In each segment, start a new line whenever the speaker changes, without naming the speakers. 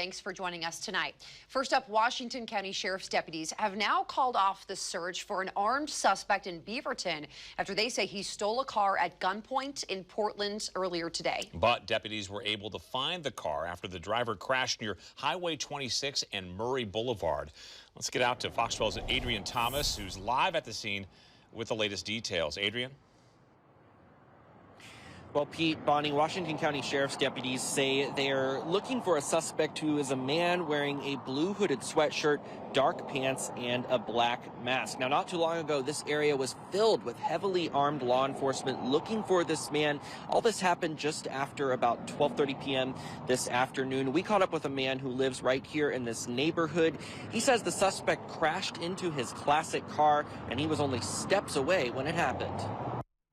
Thanks for joining us tonight. First up, Washington County Sheriff's deputies have now called off the search for an armed suspect in Beaverton after they say he stole a car at gunpoint in Portland earlier today.
But deputies were able to find the car after the driver crashed near Highway 26 and Murray Boulevard. Let's get out to Fox 12's Adrian Thomas, who's live at the scene with the latest details. Adrian?
Well, Pete, Bonnie, Washington County Sheriff's deputies say they're looking for a suspect who is a man wearing a blue hooded sweatshirt, dark pants, and a black mask. Now, not too long ago, this area was filled with heavily armed law enforcement looking for this man. All this happened just after about 12:30 p.m. this afternoon. We caught up with a man who lives right here in this neighborhood. He says the suspect crashed into his classic car, and he was only steps away when it happened.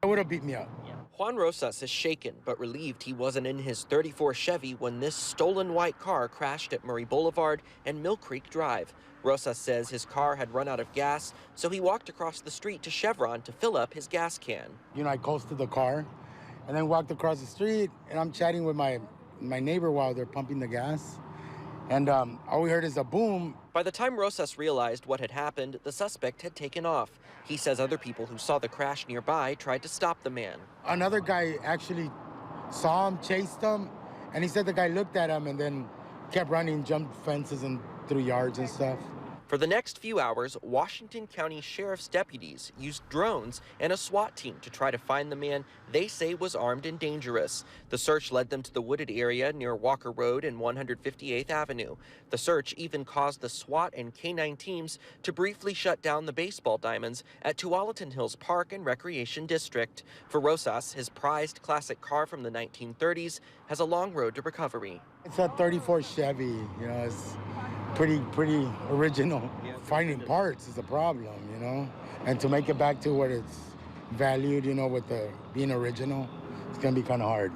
It would have beat me up.
Juan Rosas is shaken, but relieved he wasn't in his 34 Chevy when this stolen white car crashed at Murray Boulevard and Mill Creek Drive. Rosas says his car had run out of gas, so he walked across the street to Chevron to fill up his gas can.
You know, I coasted the car and then walked across the street, and I'm chatting with my neighbor while they're pumping the gas. And all we heard is a boom.
By the time Rosas realized what had happened, the suspect had taken off. He says other people who saw the crash nearby tried to stop the man.
Another guy actually saw him, chased him, and he said the guy looked at him and then kept running, jumped fences and through yards and stuff.
For the next few hours, Washington County Sheriff's deputies used drones and a SWAT team to try to find the man they say was armed and dangerous. The search led them to the wooded area near Walker Road and 158th Avenue. The search even caused the SWAT and K-9 teams to briefly shut down the baseball diamonds at Tualatin Hills Park and Recreation District. For Rosas, his prized classic car from the 1930s has a long road to recovery.
It's a 34 Chevy, you know, it's pretty original. Finding parts is a problem, you know, and to make it back to what it's valued, you know, with the being original, it's going to be kind of hard.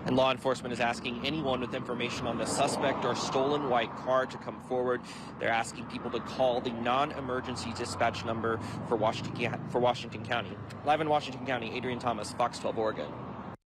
And law enforcement is asking anyone with information on the suspect or stolen white car to come forward. They're asking people to call the non-emergency dispatch number for Washington County. Live in Washington County, Adrian Thomas, Fox 12 Oregon.